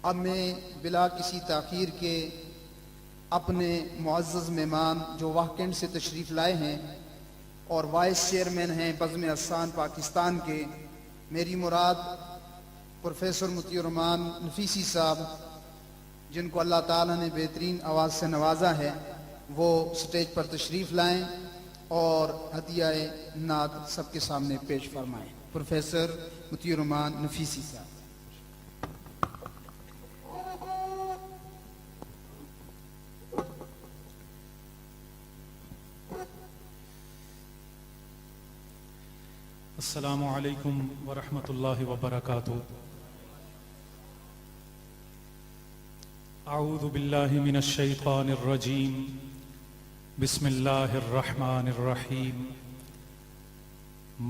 اب میں بلا کسی تاخیر کے اپنے معزز مہمان جو واہ سے تشریف لائے ہیں اور وائس چیئرمین ہیں بزم احسان پاکستان کے، میری مراد پروفیسر مطیع الرحمان نفیسی صاحب جن کو اللہ تعالیٰ نے بہترین آواز سے نوازا ہے، وہ سٹیج پر تشریف لائیں اور ہدیہ نعت سب کے سامنے پیش فرمائیں۔ پروفیسر مطیع الرحمان نفیسی صاحب۔ السلام علیکم ورحمۃ اللہ وبرکاتہ۔ اعوذ باللہ من الشیطان الرجیم، بسم اللہ الرحمن الرحیم۔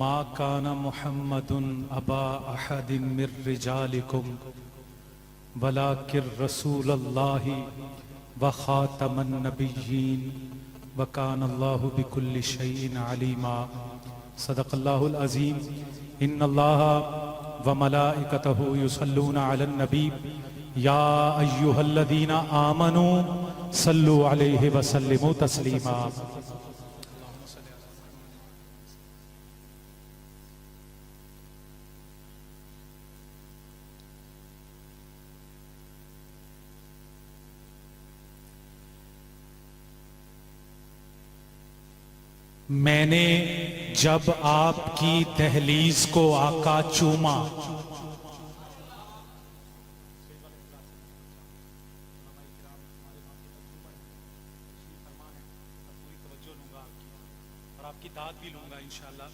ما کان محمد ابا احد من رجالکم ولکن رسول اللہ وخاتم النبیین وکان اللہ بکل شیء علیما۔ صدق اللہ العظیم۔ ان اللہ وملائکتہ یصلون علی النبی یا ایہا الذین آمنوا صلوا علیہ وسلموا تسلیما۔ میں نے جب آپ کی دہلیز کو آقا چوما، اور آپ کی داد بھی لوں گا انشاءاللہ،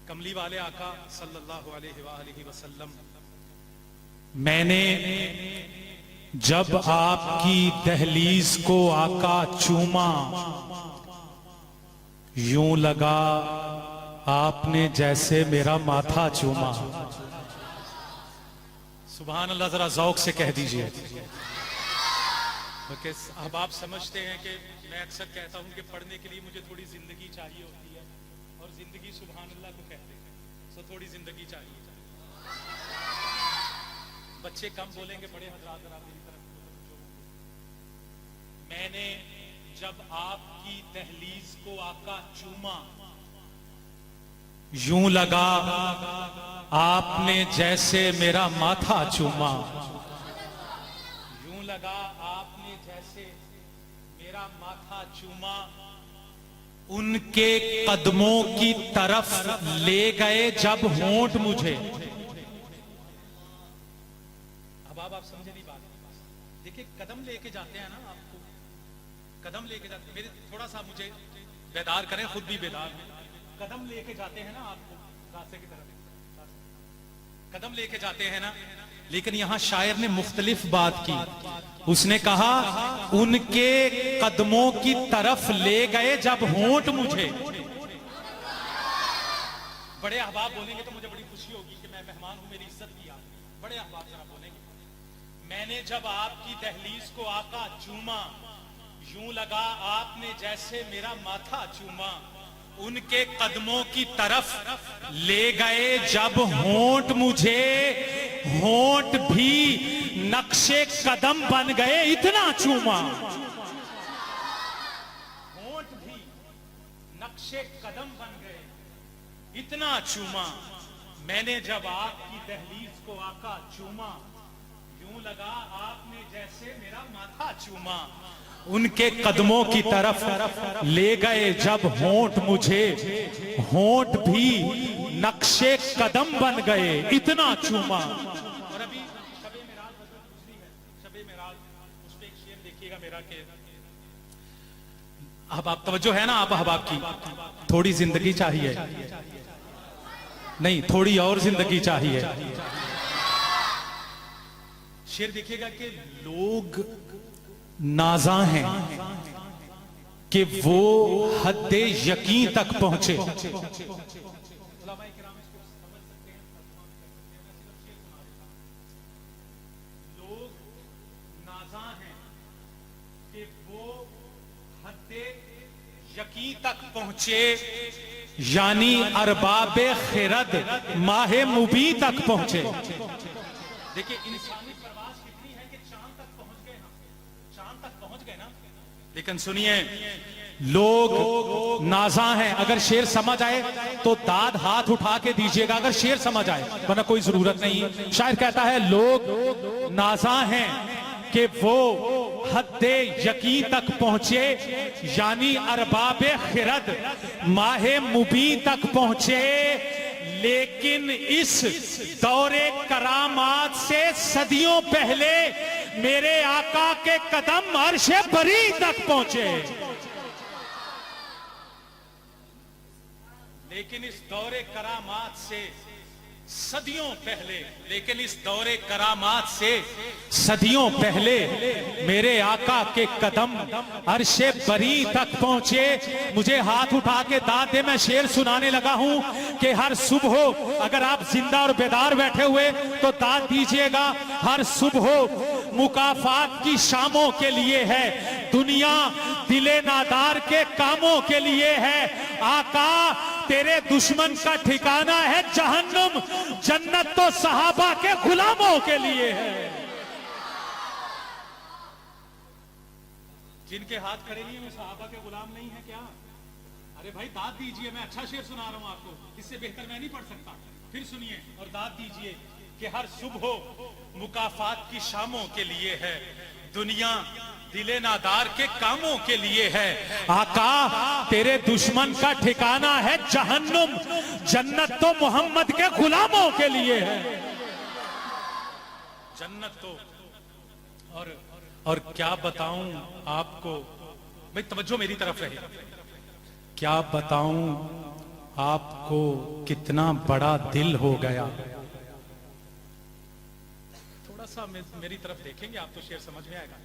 کملی والے آقا صلی اللہ علیہ وآلہ وسلم، میں نے جب آپ کی دہلیز کو آقا چوما، یوں لگا آپ نے جیسے میرا ماتھا چوما۔ سبحان اللہ، ذرا ذوق سے کہہ دیجئے۔ اب آپ سمجھتے ہیں کہ میں اکثر کہتا ہوں کہ پڑھنے کے لیے مجھے تھوڑی زندگی چاہیے ہوتی ہے، اور زندگی سبحان اللہ کو کہتے ہیں، سو تھوڑی زندگی چاہیے۔ بچے کم بولیں گے، بڑے حضرات ذرا میری طرف۔ میں نے جب آپ کی دہلیز کو آقا چوما، یوں لگا آپ نے جیسے میرا ماتھا چوما، یوں لگا آپ نے جیسے میرا ماتھا چوما۔ ان کے قدموں کی طرف لے گئے جب ہونٹ مجھے۔ اب آپ سمجھے نہیں بات؟ دیکھیں قدم لے کے جاتے ہیں نا، آپ کو قدم لے کے جاتے ہیں، میرے تھوڑا سا مجھے بیدار کریں، خود بھی بیدار ہیں۔ قدم لے کے جاتے ہیں نا آپ کو راستے کی طرف، قدم لے کے جاتے ہیں نا، لیکن یہاں شاعر نے مختلف بات کی۔ اس نے کہا ان کے قدموں کی طرف لے گئے جب ہونٹ مجھے۔ بڑے احباب بولیں گے تو مجھے بڑی خوشی ہوگی کہ میں مہمان ہوں، میری عزت کیا۔ بڑے احباب ذرا بولیں گے، میں نے جب آپ کی دہلیز کو آقا چوما، یوں لگا آپ نے جیسے میرا ماتھا چوما۔ ان کے قدموں کی طرف لے گئے جب ہونٹ مجھے، ہونٹ بھی نقش قدم بن گئے اتنا چوما۔ ہونٹ بھی نقش قدم بن گئے اتنا چوما۔ میں نے جب آپ کی دہلیز کو آقا چوما، یوں لگا آپ نے جیسے میرا ماتھا چوما۔ ان کے قدموں کی طرف لے گئے جب ہونٹ مجھے، ہونٹ بھی نقش قدم بن گئے اتنا چوما۔ اور ابھی شب معراج گزری ہے، شب معراج، اس پہ ایک شعر دیکھیے گا میرا کہ اب آپ توجہ ہے نا، آپ احباب کی تھوڑی زندگی چاہیے، نہیں تھوڑی اور زندگی چاہیے۔ شعر دیکھیے گا کہ لوگ نازاں ہیں کہ وہ حد یقین تک پہنچے۔ لوگ نازاں ہیں کہ وہ حد یقین تک پہنچے، یعنی ارباب خرد ماہ مبیں تک پہنچے۔ देखिए इंसानी प्रवास कितनी है कि चांद तक पहुंच गए हम, चांद तक पहुंच गए ना। लेकिन सुनिए, लोग नाजा हैं, अगर शेर समझ आए तो दाद हाथ उठा के दीजिएगा अगर शेर समझ आए, वरना कोई जरूरत नहीं। शायर कहता है लोग नाजा हैं कि वो हद्दे यकीन तक पहुंचे, यानी अरबाबे खिरद माहे मुबीन तक पहुंचे, लेकिन इस दौरे करामात से सदियों पहले मेरे आका के कदम अर्शे बरी तक पहुंचे। लेकिन इस दौरे करामात से सदियों पहले, लेकिन इस दौरे करामात से सदियों पहले मेरे आका के कदम अर्शे बरी तक पहुंचे। मुझे हाथ उठा के दाद दे, मैं शेर सुनाने लगा हूं कि हर सुबह अगर आप जिंदा और बेदार बैठे हुए तो दाद दीजिएगा। हर सुबह मुकाफात की शामों के लिए है, दुनिया दिले नादार के कामों के लिए है। आका तेरे दुश्मन का ठिकाना है जहन्नुम, जन्नत तो सहाबा के गुलामों के लिए है। जिनके हाथ खड़े नहीं है वो सहाबा के गुलाम नहीं है क्या? अरे भाई दाद दीजिए, मैं अच्छा शेर सुना रहा हूं आपको, इससे बेहतर मैं नहीं पढ़ सकता। फिर सुनिए और दाद दीजिए कि हर सुबह मुकाफात की शामों के लिए है, दुनिया दिले नादार के कामों के लिए है। आका तेरे दुश्मन का ठिकाना है जहन्नुम, जन्नत तो मोहम्मद के गुलामों के लिए है। जन्नत तो और क्या बताऊं आपको, भाई तवज्जो मेरी तरफ रहे, क्या बताऊं आपको कितना बड़ा दिल हो गया। थोड़ा सा मेरी तरफ देखेंगे आप तो शेर समझ में आएगा।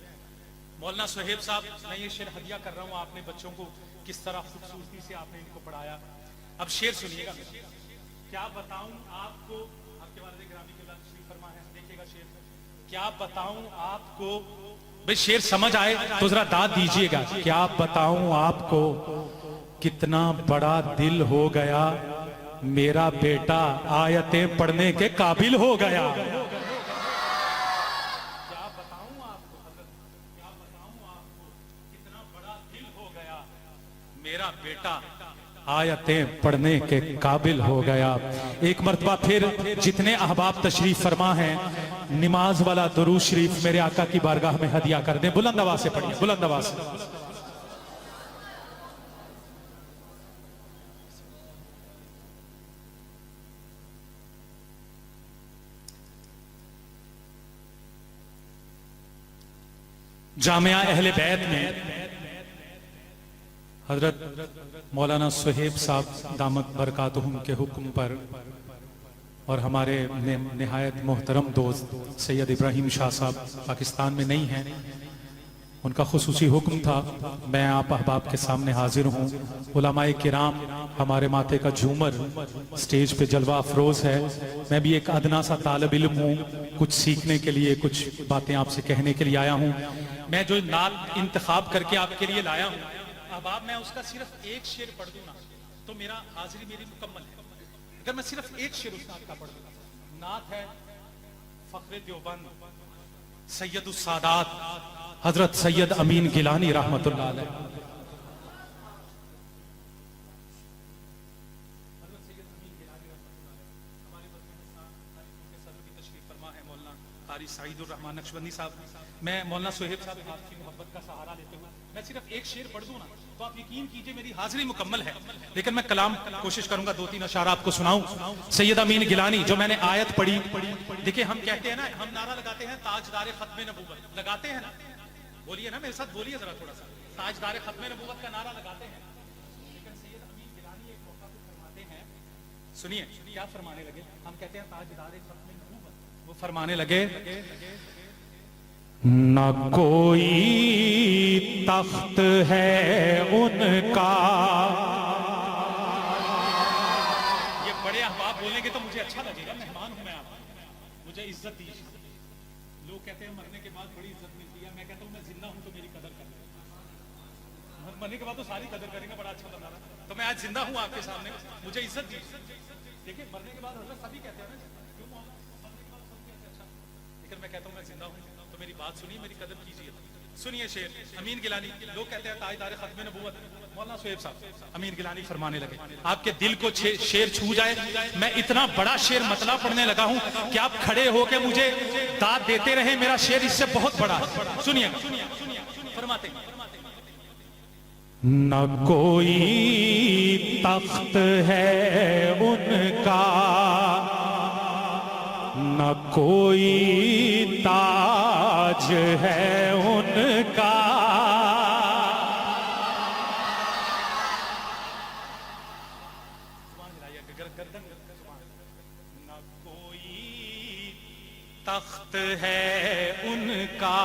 मौलाना सुहेब साहब, मैं ये शेर हदिया कर रहा हूँ आपने बच्चों को, किस तरह खूबसूरती से आपने इनको पढ़ाया। अब शेर सुनिएगा। क्या बताऊं आपको, आपके वालिद गिरामी के बाद तशरीफ फरमा है, देखिएगा शेर। क्या बताऊं आपको, भाई शेर समझ आए तो जरा दाद दीजिएगा। क्या बताऊं आपको कितना बड़ा दिल हो गया, मेरा बेटा आयतें पढ़ने के काबिल हो गया। मेरा बेटा आयतें पढ़ने के काबिल हो गया। एक मर्तबा फिर जितने अहबाब तशरीफ फरमा हैं, नमाज वाला दुरूद शरीफ मेरे आका की बारगाह में हदिया कर दें। बुलंद आवाज से पढ़िए, बुलंद आवाज से। जामिया अहले बैत में हजरत मौलाना सुहेब साहब दामत बरकातुहुम के हुक्म पर और हमारे निहायत मोहतरम दोस्त सैयद इब्राहिम शाह साहब पाकिस्तान में नहीं हैं, उनका खुसूसी हुक्म था मैं आप अहबाब के सामने हाजिर हूँ। उलमाए किराम, हमारे माथे का झूमर स्टेज पे जलवा अफरोज है। मैं भी एक अदना सा तालिब इल्म हूँ, कुछ सीखने के लिए, कुछ बातें आपसे कहने के लिए आया हूँ। मैं जो नात इंतखाब करके आपके लिए लाया हूँ, अहबाब मैं उसका सिर्फ एक शेर पढ़ दूं ना तो मेरा हाजिरी मेरी मुकम्मल है। अगर मैं सिर्फ एक शेर उस नात का पढ़ दूंगा, नात है फख्रे देवबंद सैयदुस सादात हजरत सैयद अमीन गिलानी रहमतुल्लाह अलैह। सईदुर रहमान नक्शबंदी साहब, मैं मौलाना सुहेब साहब आपकी मोहब्बत का सहारा लेते हुए मैं सिर्फ एक शेर पढ़ दूं ना तो आप यकीन कीजिए मेरी हाजिरी मुकम्मल है। लेकिन मैं कलाम कोशिश करूंगा 2-3 अशारा आपको सुनाऊं। सैयद अमीन गिलानी, जो मैंने आयत पढ़ी, देखिए हम कहते हैं ना, हम नारा लगाते हैं ताजदार खत्मे नबूवत, लगाते हैं ना, बोलिए ना मेरे साथ, बोलिए जरा थोड़ा सा, ताजदार खत्मे नबूवत का नारा लगाते हैं। लेकिन सैयद अमीन गिलानी एक मौका पे फरमाते हैं, सुनिए क्या फरमाने लगे। हम कहते हैं ताजदार खत्मे नबूवत, वो फरमाने लगे न कोई तख्त है उनका। ये बड़े अहबाब बोलेंगे तो मुझे अच्छा लगेगा, मेहमान हूं मैं आपका, मुझे इज्जत दीजिए। लोग कहते हैं मरने के बाद बड़ी इज्जत मिलती है, मैं कहता हूं मैं जिंदा हूं तो मेरी कदर करें, मरने के बाद तो सारी कदर करेंगे, बड़ा अच्छा बना रहा। तो मैं आज जिंदा हूं आपके सामने, मुझे इज्जत दीजिए। देखिए मरने के बाद हजरत सभी कहते हैं ना, लेकिन मैं कहता हूं मैं जिंदा हूं, तो मेरी बात सुनिए, मेरी कदर कीजिए। सुनिए शेर अमीन गिलानी, लोग कहते हैं ताजदार खत्म नबूवत, मौलाना सुहेब साहब अमीन गिलानी फरमाने लगे, आपके दिल को शेर छू जाए। मैं इतना बड़ा शेर मतला पढ़ने लगा हूं कि आप खड़े होकर मुझे दाद देते रहे, मेरा शेर इससे बहुत बड़ा है। सुनिए फरमाते हैं, न कोई तख्त है उनका, न कोई ताज है उनका, न कोई तख्त है उनका।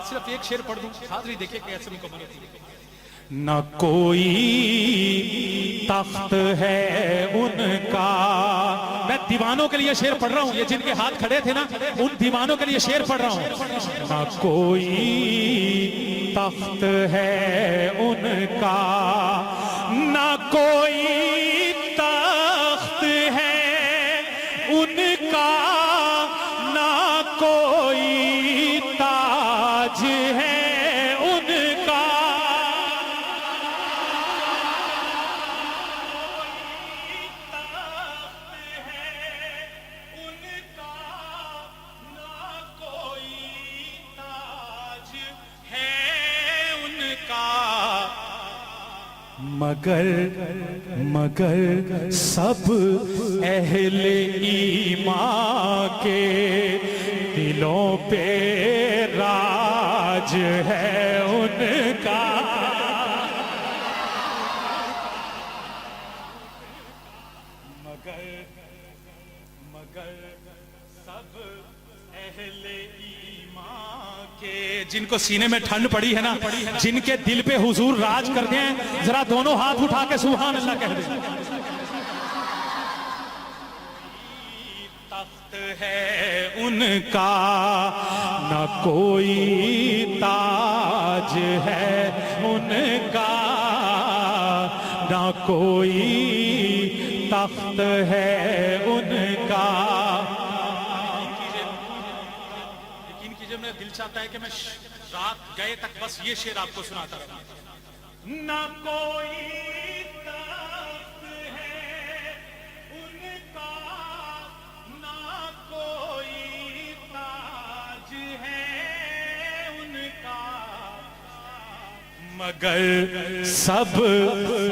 सिर्फ एक शेर पढ़ दूं, हाजिरी देखिए कैसे मुकम्मल होती है। न कोई तख्त है उनका, मैं दीवानों के लिए शेर पढ़ रहा हूं, ये जिनके हाथ खड़े थे ना उन दीवानों के लिए शेर पढ़ रहा हूं। न कोई तख्त है उनका, न कोई तख्त है उनका, न कोई ताज है उनका, मगर सब अहले ईमान के दिलों पे राज है उनका। मगर सब अहले ईमान के, जिनको सीने में ठंड पड़ी है ना, जिनके दिल पे हुजूर राज करते हैं, जरा दोनों हाथ उठा के सुभान अल्लाह कह दे। तख्त है उनका, न कोई ताज है उनका, न कोई तख्त है उनका। मेरा दिल चाहता है कि मैं रात गए तक बस ये शेर आपको सुनाता रहूं। ना कोई तख्त है उनका, ना कोई ताज है उनका, मगर सब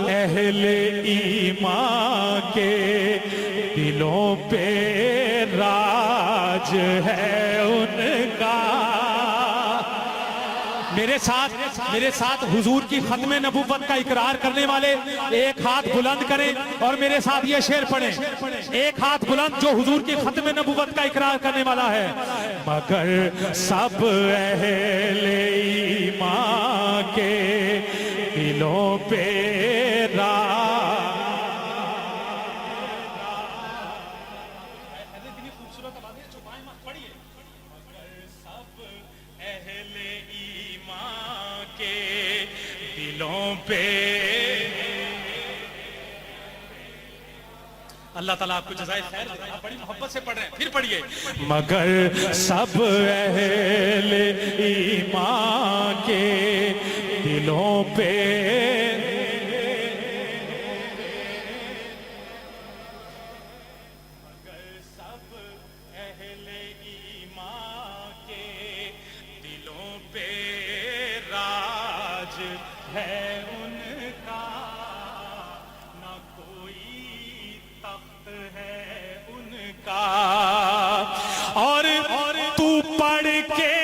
अहले ईमान के दिलों पे राज है उनका। मेरे साथ हुजूर की खत्मे नबूवत का इकरार करने वाले एक हाथ बुलंद करें और मेरे साथ ये शेर पढ़ें। एक हाथ बुलंद जो हुजूर की खत्मे नबूवत का इकरार करने वाला है। मगर सब अहले ईमान के दिलों पे पे अल्लाह ताला आपको जज़ाए खैर दे। आप बड़ी मोहब्बत से पढ़ रहे हैं, फिर पढ़िए। मगर सब अहले ईमान के दिलों पे है उनका, न कोई तख्त है उनका। और तू पढ़ के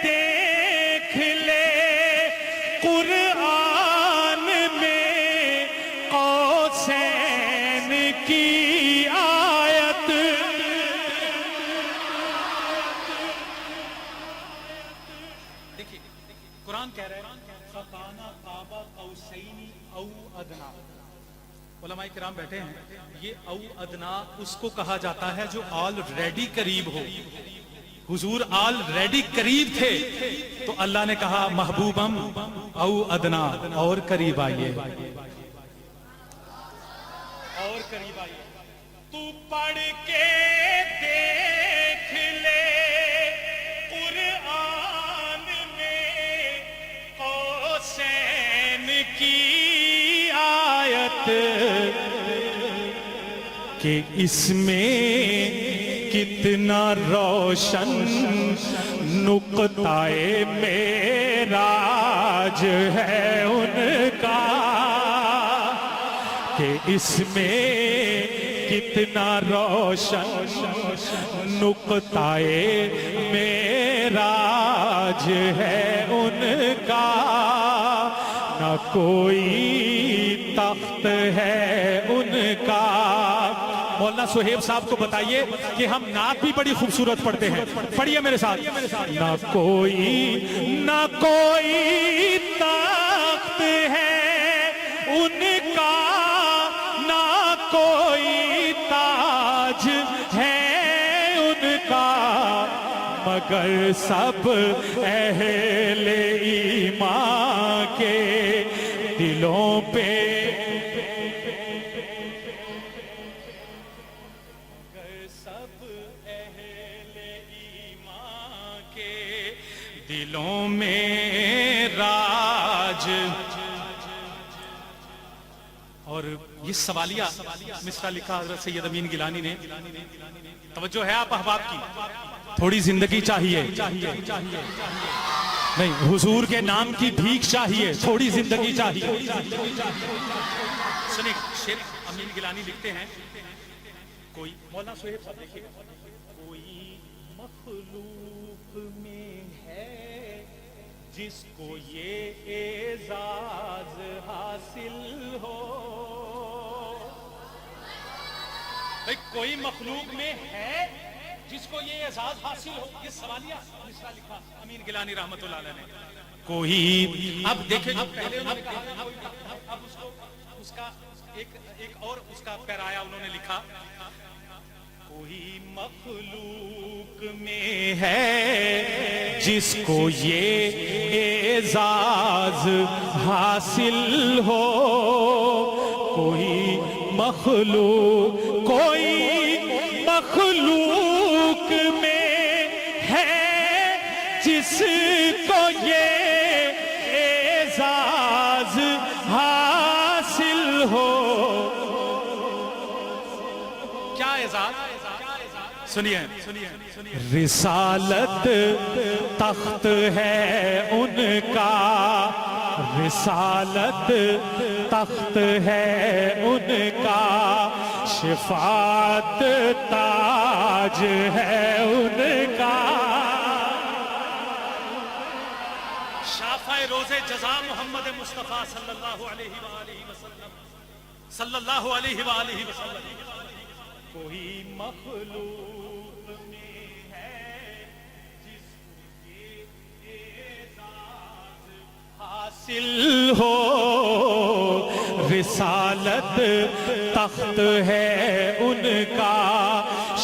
देख ले कुरान में कौसैन की आयत। देखिए कुरान कह रहा है उलमाए किराम बैठे हैं, ये औ अदना उसको कहा जाता है जो ऑलरेडी करीब हो। हुजूर ऑलरेडी करीब थे तो अल्लाह ने कहा महबूबम औ अदना और करीब आइए, और करीब आइए। तू पढ़ के देख ले کہ اس میں کتنا روشن نقطۂ معراج ہے ان کا، کہ اس میں کتنا روشن نقطۂ معراج ہے ان کا، نہ کوئی تخت ہے ان کا۔ مولانا سہیب صاحب کو بتائیے کہ ہم نعت بھی بڑی خوبصورت پڑھتے ہیں، پڑھیے میرے ساتھ۔ نہ کوئی تخت ہے ان کا، نہ کوئی تاج ہے ان کا، مگر سب اہل ایمان کے دلوں پہ، دلوں میں راج۔ اور یہ سوالیہ مصرع لکھا حضرت سید امین گیلانی نے، توجہ ہے آپ احباب کی، تھوڑی زندگی چاہیے نہیں، حضور کے نام کی بھیک چاہیے، تھوڑی زندگی چاہیے۔ سنیں شعر امین گیلانی لکھتے ہیں، کوئی مولانا سہیب صاحب دیکھیے، کوئی مخلوق میں ہے جس کو یہ اعزاز حاصل ہو، کوئی مخلوق میں ہے جس کو یہ اعزاز حاصل ہو، یہ سوالیہ مصرع لکھا امین گیلانی رحمت اللہ علیہ نے۔ کوئی اب دیکھیں جو پہلے انہوں نے کہا اب اس کا ایک اور اس کا پیرایا انہوں نے لکھا، کوئی مخلوق میں ہے جس کو یہ اعزاز حاصل ہو، کوئی مخلوق میں ہے جس کو یہ اعزاز حاصل ہو۔ کیا اعزاز؟ سنیے، رسالت تخت ہے ان کا، رسالت تخت ہے ان کا، شفاعت تاج ہے ان کا، شافع روز جزا محمد مصطفیٰ صلی اللہ علیہ وآلہ وسلم، صلی اللہ علیہ وآلہ وسلم۔ کوئی مخلوق میں ہے جس کو یہ اعزاز حاصل ہو، رسالت تخت ہے ان کا،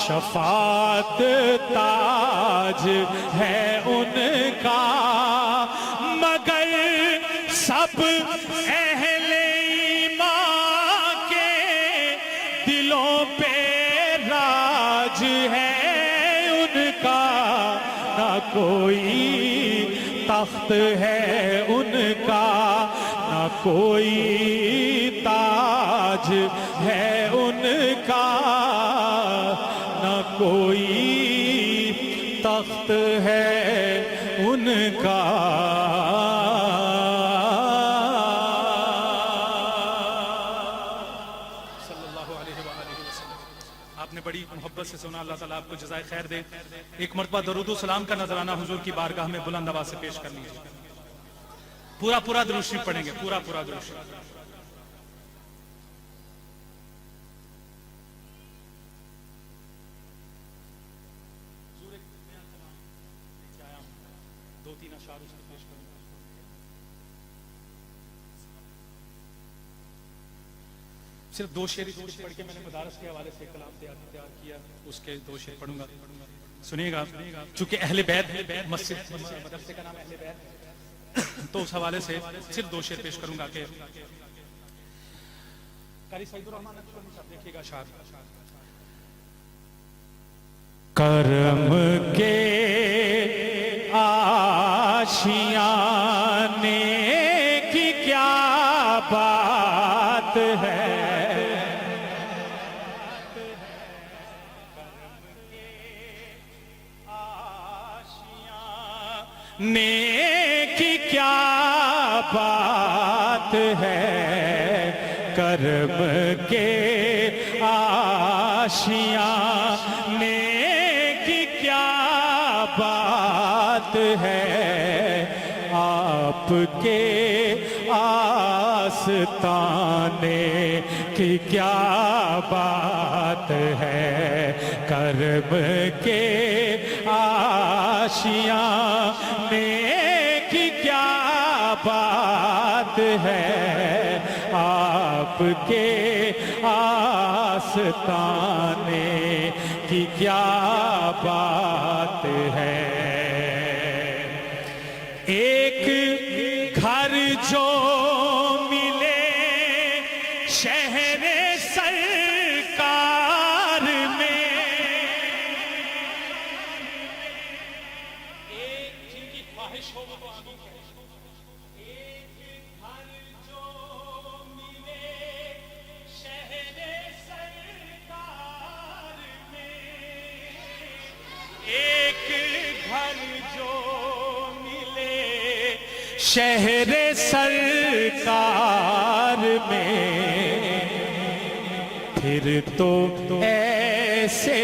شفاعت تاج ہے ان کا، مگر سب اہل ایمان کے دلوں پہ راج ہے ان کا، نہ کوئی تخت ہے ان کا، نہ کوئی تاج ہے ان کا، نہ کوئی تخت ہے ان کا۔ بڑی محبت سے سنا، اللہ تعالیٰ آپ کو جزائے خیر دے۔ ایک مرتبہ درود و سلام کا نذرانہ حضور کی بارگاہ میں بلند آواز سے پیش کرنی ہے، پورا درود شریف پڑھیں گے، پورا درود شریف۔ دو تین اشعار اس کو پیش کروں گا۔ صرف دو شعر پڑھ کے میں نے مدارس کے حوالے سے کلام تیار کیا، اس کے دو شعر پڑھوں گا، سنیے گا۔ چونکہ اہل بیت مسجد مدرسے کا نام اہل بیت، تو اس حوالے سے صرف دو شعر پیش کروں گا کہ قاری سعید الرحمن صاحب دیکھیے گا اشعار۔ کرم کے آشیانے کی کیا بات بات ہے نیکی کیا بات ہے کرم کے آشیاں نیکی کیا بات ہے آپ کے آستانے کی کیا بات ہے کرم کے آشیاں نیکی کیا بات ہے آپ کے آستانے کی کیا بات ہے ایک گھر جو ملے شہر سرکار میں ایک جن کی خواہش ہو وہ آمین ایک گھر جو ملے شہر سرکار میں ایک گھر جو شہر سرکار میں پھر تو ایسے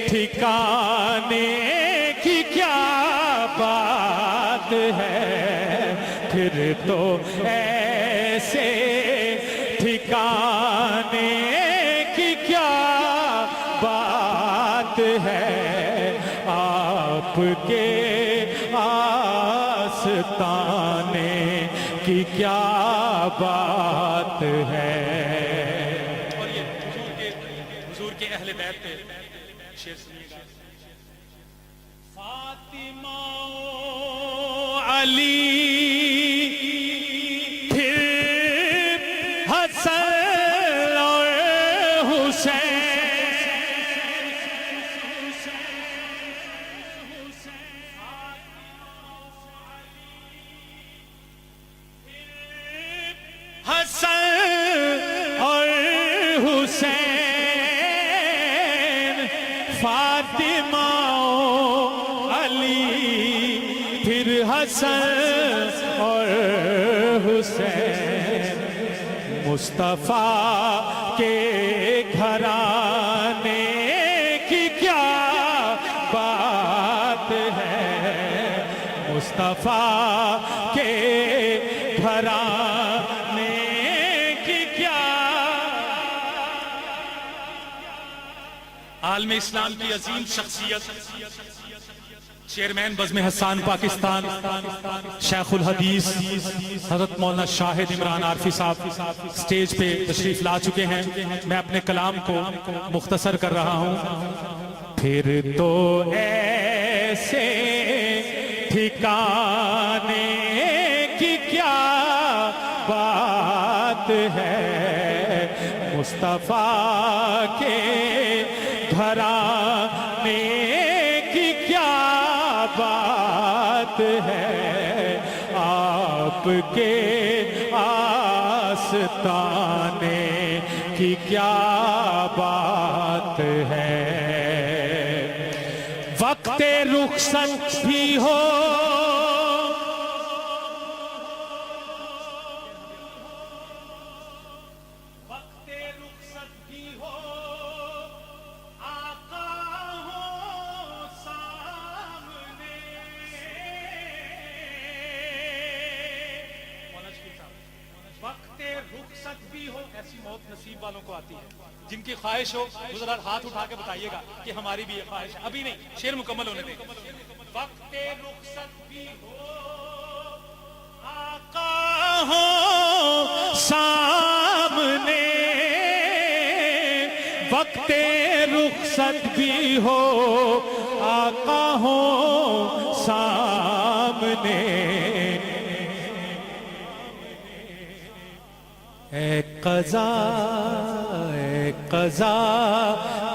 ٹھکانے کی کیا بات ہے پھر تو ایسے ٹھکانے کی کیا بات ہے آپ کے آستانے کی کیا بات ہے اور یہ حضور کے اہل بیت پہ شعر سنیے گا فاطمہ علی پھر حسن اور حسین حسن اور حسین فاطمہ علی پھر حسن اور حسین مصطفیٰ کے گھرانے کی کیا بات ہے مصطفیٰ کے گھرانے عالم اسلام کی عظیم شخصیت چیئرمین بزم حسان پاکستان شیخ الحدیث حضرت مولانا شاہد عمران عارفی صاحب سٹیج پہ تشریف لا چکے ہیں میں اپنے کلام کو مختصر کر رہا ہوں پھر تو ایسے ٹھکانے کی کیا بات ہے مصطفیٰ کے گھرانے کی کیا بات ہے آپ کے آستانے کی کیا بات ہے وقت رخصت بھی ہو ایسی موت نصیب والوں کو آتی ہے جن کی خواہش ہو وہ ذرا ہاتھ اٹھا کے بتائیے گا کہ ہماری بھی یہ خواہش ہے ابھی نہیں شعر مکمل ہونے دیں وقت رخصت بھی ہو آقا ہو سامنے وقت رخصت بھی ہو آقا ہو سامنے اے قضا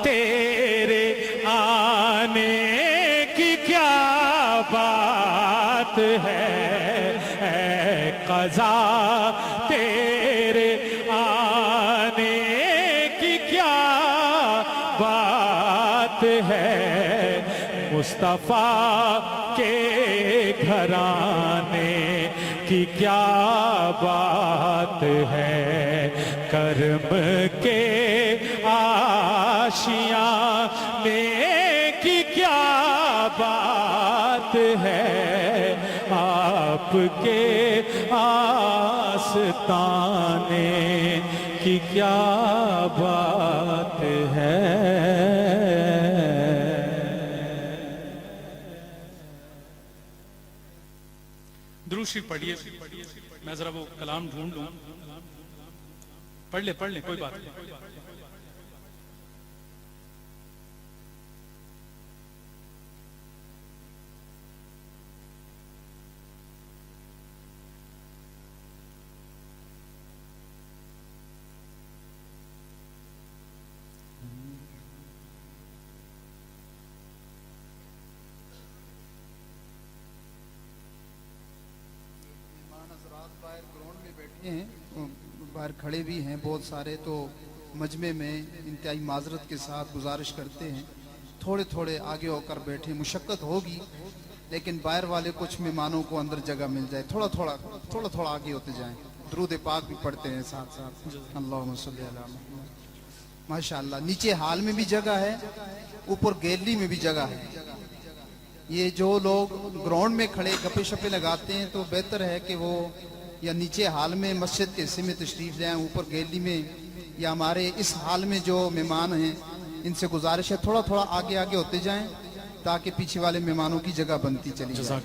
تیرے آنے کی کیا بات ہے اے قضا تیرے है मुस्तफा के घराने की क्या बात है, करम के आशियाने की क्या बात है, आपके आस्ताने की क्या बात है। दुरूद शरीफ पढ़िए, मैं जरा वो कलाम ढूंढ लूं। पढ़ ले कोई बात नहीं। बाहर खड़े भी हैं बहुत सारे, तो मजमे में इंतहाई माजरत के साथ गुजारिश करते हैं थोड़े थोड़े आगे होकर बैठे। मुशक्क़त होगी लेकिन बाहर वाले कुछ मेहमानों को अंदर जगह मिल जाए, थोड़ा थोड़ा आगे होते जाएं। दुरूद पाक भी पढ़ते हैं साथ साथ। अल्लाहुम्मा सल्ली अला मुहम्मद। माशाअल्लाह, नीचे हाल में भी जगह है, ऊपर गैलरी में भी जगह है। ये जो लोग ग्राउंड में खड़े गप्पे शप्पे लगाते हैं तो बेहतर है कि वो या नीचे हाल में मस्जिद के हिस्से में तशरीफ ले आएं, ऊपर गैलरी में या हमारे इस हाल में जो मेहमान हैं इनसे गुजारिश है थोड़ा थोड़ा आगे आगे होते जाएं ताकि पीछे वाले मेहमानों की जगह बनती चली जाए।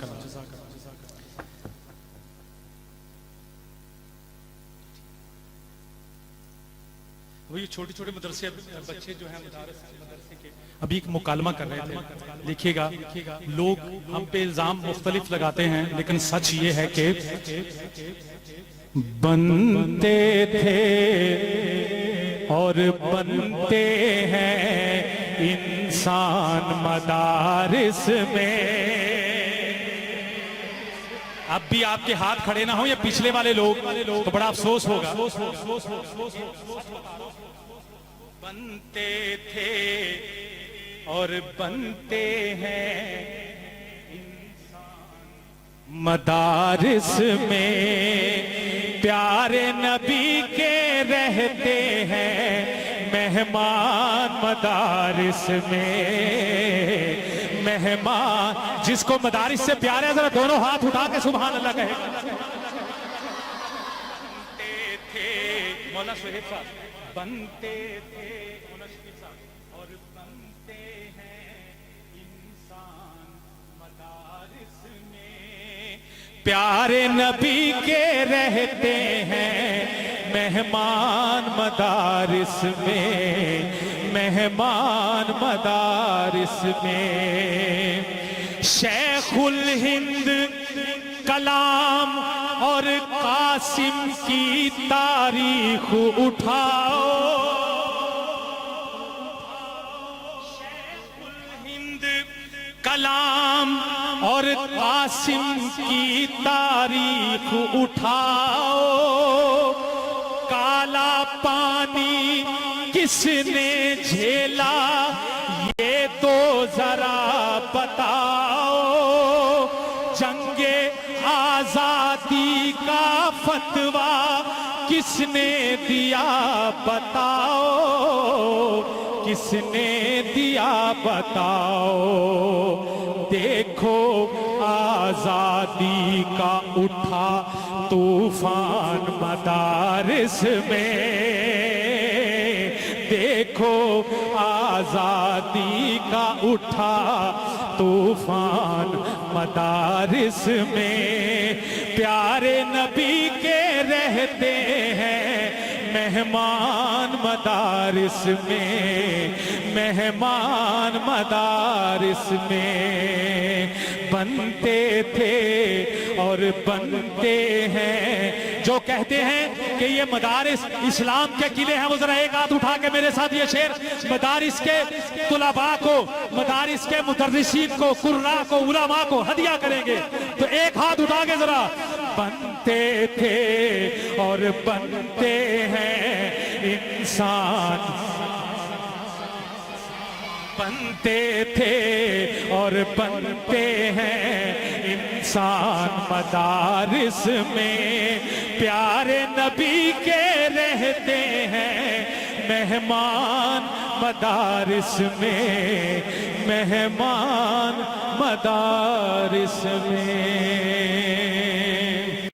वो ये छोटे छोटे मदरसे बच्चे जो हैं मदरसे के अभी एक मुकालमा कर रहे थे। देखिएगा, लोग हम पे इल्जाम मुख्तलिफ लगाते हैं लेकिन सच ये है कि बनते थे और बनते हैं इंसान मदारिस में। अब भी आपके हाथ खड़े ना हो या पिछले वाले लोग तो बड़ा अफसोस होगा। बनते थे और बनते हैं इंसान मदारिस में, प्यारे नबी के रहते हैं मेहमान मदारिस में। मेहमान जिसको मदारिस से प्यार है जरा दोनों हाथ उठा के सुभान अल्लाह कहे। बनते थे मौला सुहेब साहब, बनते थे और बनते हैं इंसान मदारिस में, प्यारे नबी के रहते हैं मेहमान मदारिस में, मेहमान मदारिस में। शेखुल हिंद कलाम और कासिम की तारीख उठाओ, शेखुल हिंद कलाम और कासिम की तारीख उठाओ। काला पानी किसने झेला ये तो जरा बताओ, जंगे आजादी का फतवा किसने दिया बताओ, किसने दिया बताओ। देखो आजादी का उठा तूफान मदारिस में, देखो आजादी का उठा तूफान मदारिस में। प्यारे नबी के रहते हैं मेहमान मदारिस में, मेहमान मदारिस में। बनते थे और बनते हैं जो कहते हैं कि ये मदारिस इस्लाम के किले हैं, वो जरा एक हाथ उठा के मेरे साथ ये शेर मदारिस के तुलबा को, मदारिस के मुदर्रिसीन को, कुर्रा को, उलमा को हदिया करेंगे। तो एक हाथ उठा के जरा, बनते थे और बनते हैं इंसान بنتے تھے اور بنتے ہیں انسان مدارس میں، پیارے نبی کے رہتے ہیں مہمان مدارس میں، مہمان مدارس میں۔